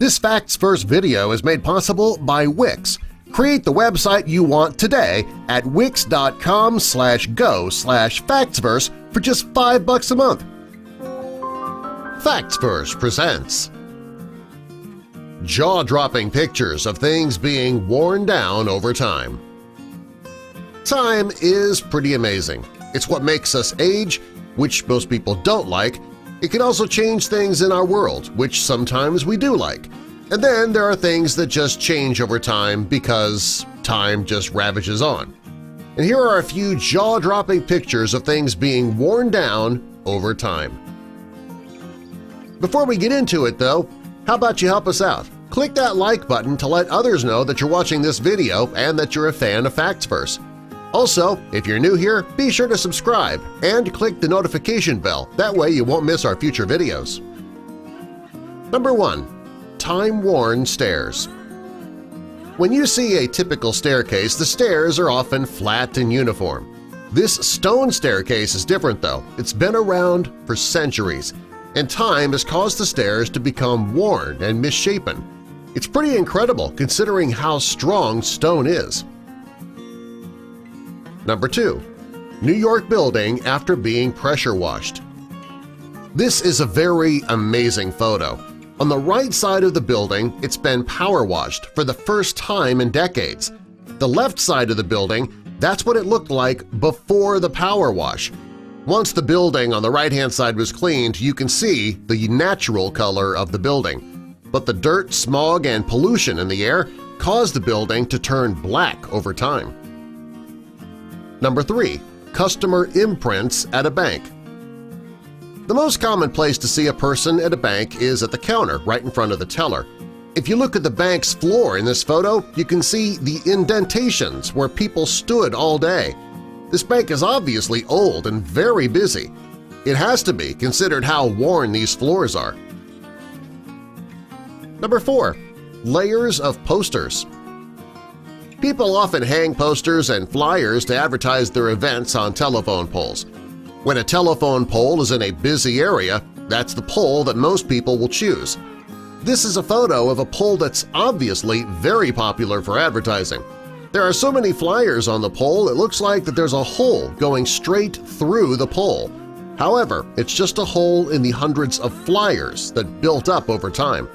This Facts First video is made possible by Wix. Create the website you want today at wix.com/go/factsverse for just $5 a month. Facts First presents jaw-dropping pictures of things being worn down over time. Time is pretty amazing. It's what makes us age, which most people don't like. It can also change things in our world, which sometimes we do like. And then there are things that just change over time because time just ravages on. And here are a few jaw-dropping pictures of things being worn down over time. Before we get into it, though, how about you help us out? Click that like button to let others know that you're watching this video and that you're a fan of Facts First. Also, if you're new here, be sure to subscribe and click the notification bell. That way you won't miss our future videos. Number 1. Time-worn stairs. When you see a typical staircase, the stairs are often flat and uniform. This stone staircase is different, though. It's been around for centuries, and time has caused the stairs to become worn and misshapen. It's pretty incredible considering how strong stone is. Number 2. New York building after being pressure washed. This is a very amazing photo. On the right side of the building, it's been power washed for the first time in decades. The left side of the building, that's what it looked like before the power wash. Once the building on the right-hand side was cleaned, you can see the natural color of the building. But the dirt, smog, and pollution in the air caused the building to turn black over time. Number 3. Customer imprints at a bank. The most common place to see a person at a bank is at the counter right in front of the teller. If you look at the bank's floor in this photo, you can see the indentations where people stood all day. This bank is obviously old and very busy. It has to be, considered how worn these floors are. Number 4. Layers of posters. People often hang posters and flyers to advertise their events on telephone poles. When a telephone pole is in a busy area, that's the pole that most people will choose. This is a photo of a pole that's obviously very popular for advertising. There are so many flyers on the pole it looks like that there's a hole going straight through the pole. However, it's just a hole in the hundreds of flyers that built up over time.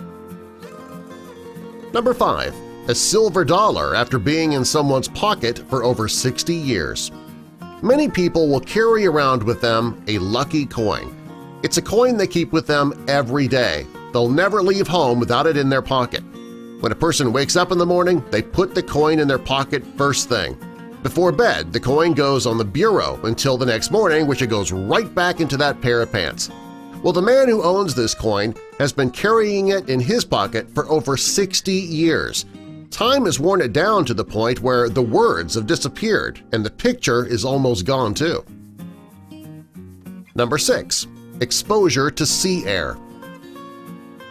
Number 5. A silver dollar after being in someone's pocket for over 60 years. Many people will carry around with them a lucky coin. It's a coin they keep with them every day. They'll never leave home without it in their pocket. When a person wakes up in the morning, they put the coin in their pocket first thing. Before bed, the coin goes on the bureau until the next morning, which it goes right back into that pair of pants. Well, the man who owns this coin has been carrying it in his pocket for over 60 years. Time has worn it down to the point where the words have disappeared and the picture is almost gone too. Number 6. Exposure to sea air.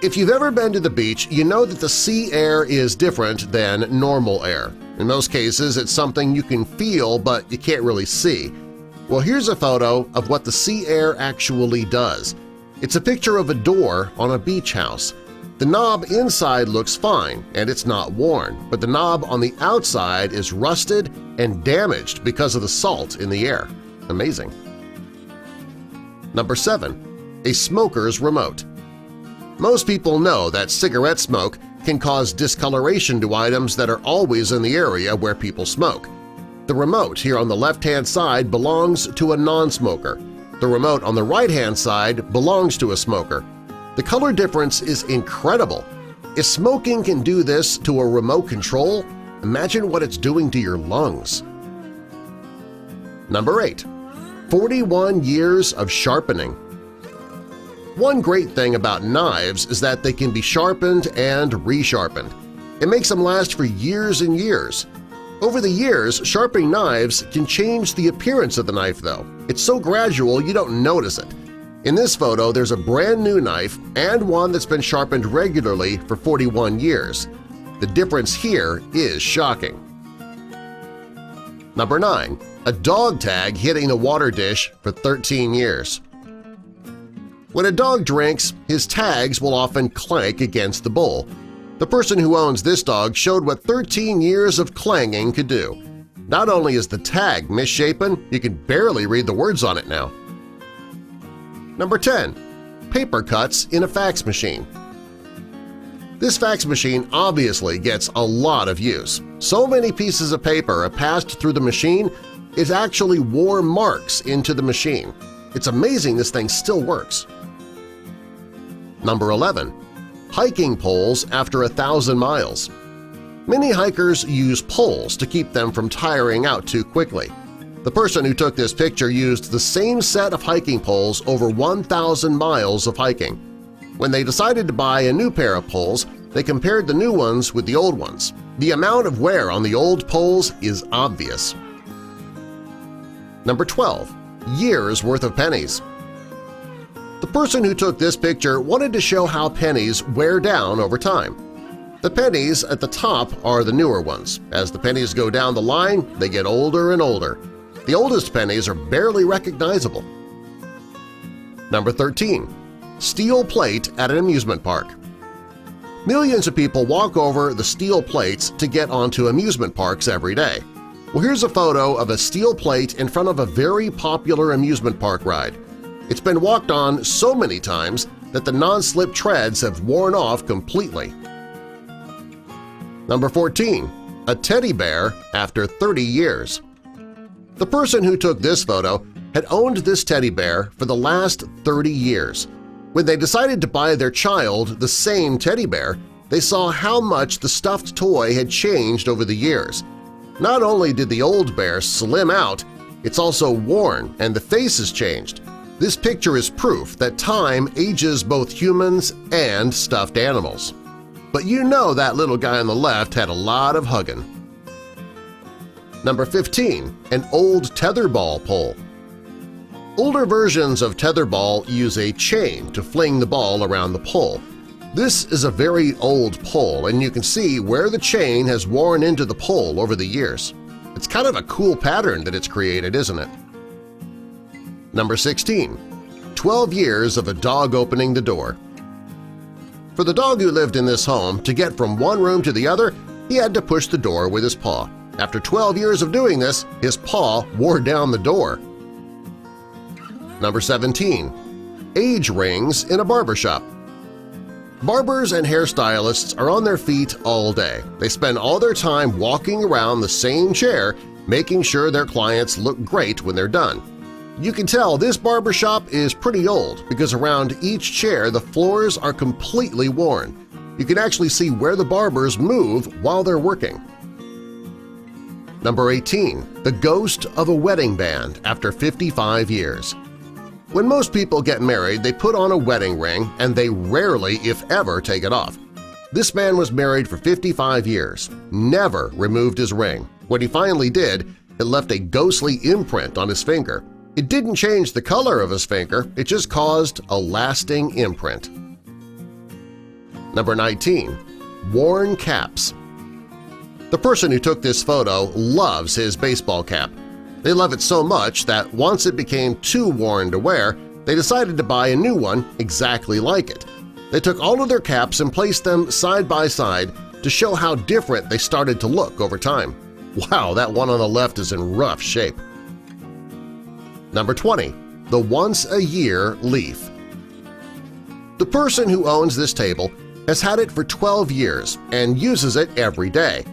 If you've ever been to the beach, you know that the sea air is different than normal air. In most cases, it's something you can feel but you can't really see. Well, here's a photo of what the sea air actually does. It's a picture of a door on a beach house. The knob inside looks fine and it's not worn, but the knob on the outside is rusted and damaged because of the salt in the air. Amazing. Number 7. A smoker's remote. Most people know that cigarette smoke can cause discoloration to items that are always in the area where people smoke. The remote here on the left-hand side belongs to a non-smoker. The remote on the right-hand side belongs to a smoker. The color difference is incredible. If smoking can do this to a remote control, imagine what it's doing to your lungs. Number 8. 41 years of sharpening. One great thing about knives is that they can be sharpened and resharpened. It makes them last for years and years. Over the years, sharpening knives can change the appearance of the knife, though. It's so gradual you don't notice it. In this photo, there's a brand new knife and one that's been sharpened regularly for 41 years. The difference here is shocking. Number 9. A dog tag hitting a water dish for 13 years. When a dog drinks, his tags will often clank against the bowl. The person who owns this dog showed what 13 years of clanging could do. Not only is the tag misshapen, you can barely read the words on it now. Number 10. Paper cuts in a fax machine. This fax machine obviously gets a lot of use. So many pieces of paper are passed through the machine, it actually wore marks into the machine. It's amazing this thing still works. Number 11. Hiking poles after 1,000 miles. Many hikers use poles to keep them from tiring out too quickly. The person who took this picture used the same set of hiking poles over 1,000 miles of hiking. When they decided to buy a new pair of poles, they compared the new ones with the old ones. The amount of wear on the old poles is obvious. Number 12. Years worth of pennies. The person who took this picture wanted to show how pennies wear down over time. The pennies at the top are the newer ones. As the pennies go down the line, they get older and older. The oldest pennies are barely recognizable. Number 13. Steel plate at an amusement park. Millions of people walk over the steel plates to get onto amusement parks every day. Well, here's a photo of a steel plate in front of a very popular amusement park ride. It's been walked on so many times that the non-slip treads have worn off completely. Number 14. A teddy bear after 30 years. The person who took this photo had owned this teddy bear for the last 30 years. When they decided to buy their child the same teddy bear, they saw how much the stuffed toy had changed over the years. Not only did the old bear slim out, it's also worn and the face has changed. This picture is proof that time ages both humans and stuffed animals. But you know that little guy on the left had a lot of hugging. Number 15. An old tetherball pole. Older versions of tetherball use a chain to fling the ball around the pole. This is a very old pole, and you can see where the chain has worn into the pole over the years. It's kind of a cool pattern that it's created, isn't it? Number 16. 12 years of a dog opening the door. For the dog who lived in this home, to get from one room to the other, he had to push the door with his paw. After 12 years of doing this, his paw wore down the door. Number 17. Age rings in a barbershop. Barbers and hairstylists are on their feet all day. They spend all their time walking around the same chair, making sure their clients look great when they're done. You can tell this barbershop is pretty old because around each chair the floors are completely worn. You can actually see where the barbers move while they're working. Number 18. The ghost of a wedding band after 55 years. When most people get married, they put on a wedding ring and they rarely, if ever, take it off. This man was married for 55 years, never removed his ring. When he finally did, it left a ghostly imprint on his finger. It didn't change the color of his finger, it just caused a lasting imprint. Number 19. Worn caps. The person who took this photo loves his baseball cap. They love it so much that once it became too worn to wear, they decided to buy a new one exactly like it. They took all of their caps and placed them side by side to show how different they started to look over time. Wow, that one on the left is in rough shape. Number 20. The once-a-year leaf. The person who owns this table has had it for 12 years and uses it every day.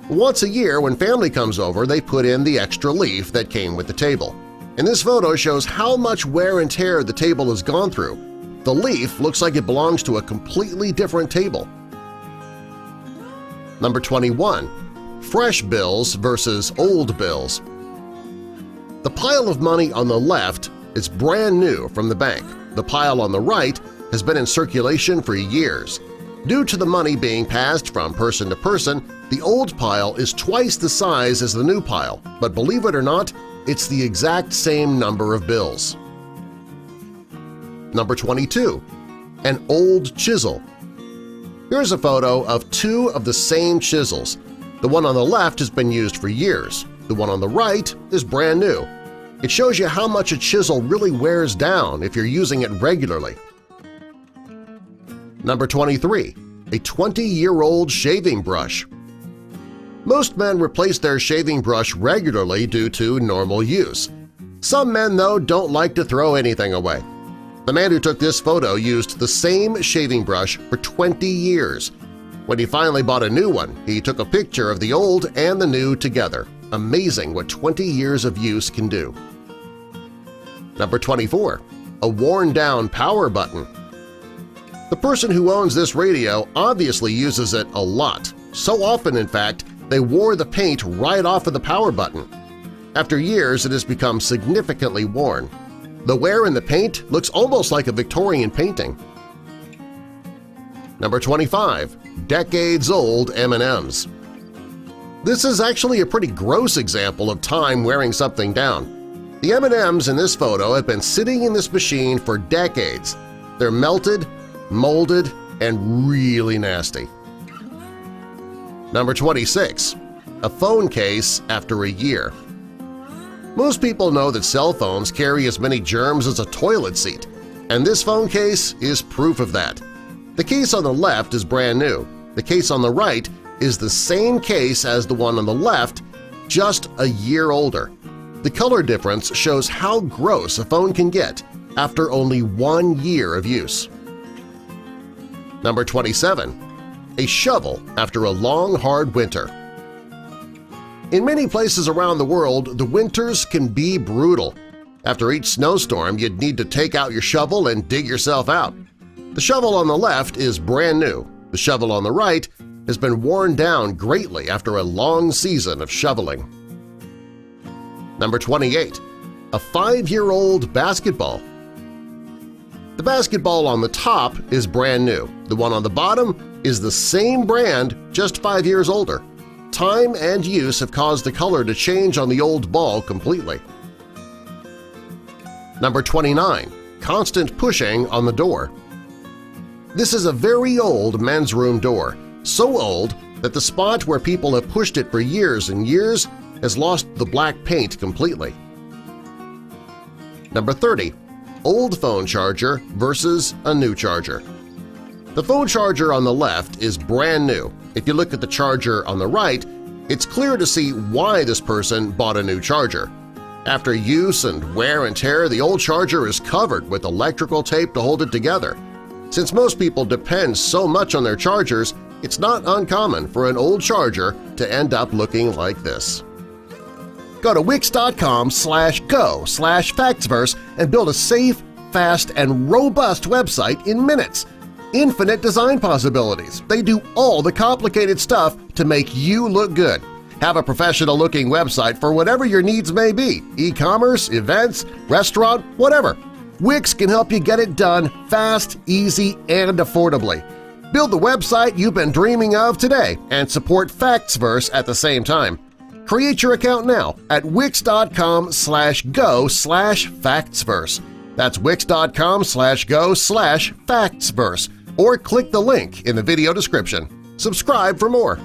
Once a year, when family comes over, they put in the extra leaf that came with the table. And this photo shows how much wear and tear the table has gone through. The leaf looks like it belongs to a completely different table. Number 21. Fresh bills versus old bills. The pile of money on the left is brand new from the bank. The pile on the right has been in circulation for years. Due to the money being passed from person to person, the old pile is twice the size as the new pile, but believe it or not, it's the exact same number of bills. Number 22. An old chisel. Here's a photo of two of the same chisels. The one on the left has been used for years. The one on the right is brand new. It shows you how much a chisel really wears down if you're using it regularly. Number 23. a 20-year-old shaving brush. Most men replace their shaving brush regularly due to normal use. Some men, though, don't like to throw anything away. The man who took this photo used the same shaving brush for 20 years. When he finally bought a new one, he took a picture of the old and the new together. Amazing what 20 years of use can do. Number 24. A worn-down power button. The person who owns this radio obviously uses it a lot, so often, in fact, they wore the paint right off of the power button. After years, it has become significantly worn. The wear in the paint looks almost like a Victorian painting. Number 25. Decades-old M&Ms. This is actually a pretty gross example of time wearing something down. The M&Ms in this photo have been sitting in this machine for decades. They're melted, molded, and really nasty. Number 26. A phone case after a year. Most people know that cell phones carry as many germs as a toilet seat, and this phone case is proof of that. The case on the left is brand new. The case on the right is the same case as the one on the left, just a year older. The color difference shows how gross a phone can get after only 1 year of use. Number 27. A shovel after a long, hard winter. In many places around the world, the winters can be brutal. After each snowstorm, you'd need to take out your shovel and dig yourself out. The shovel on the left is brand new. The shovel on the right has been worn down greatly after a long season of shoveling. Number 28. A 5-year-old basketball. The basketball on the top is brand new. The one on the bottom is the same brand, just 5 years older. Time and use have caused the color to change on the old ball completely. Number 29. Constant pushing on the door. This is a very old men's room door, so old that the spot where people have pushed it for years and years has lost the black paint completely. Number 30. Old phone charger versus a new charger. The phone charger on the left is brand new. If you look at the charger on the right, it's clear to see why this person bought a new charger. After use and wear and tear, the old charger is covered with electrical tape to hold it together. Since most people depend so much on their chargers, it's not uncommon for an old charger to end up looking like this. Go to wix.com/go/factsverse and build a safe, fast, and robust website in minutes. Infinite design possibilities. They do all the complicated stuff to make you look good. Have a professional-looking website for whatever your needs may be – e-commerce, events, restaurant, whatever. Wix can help you get it done fast, easy, and affordably. Build the website you've been dreaming of today and support Factsverse at the same time. Create your account now at wix.com/go/factsverse. That's wix.com/go/factsverse, or click the link in the video description. Subscribe for more.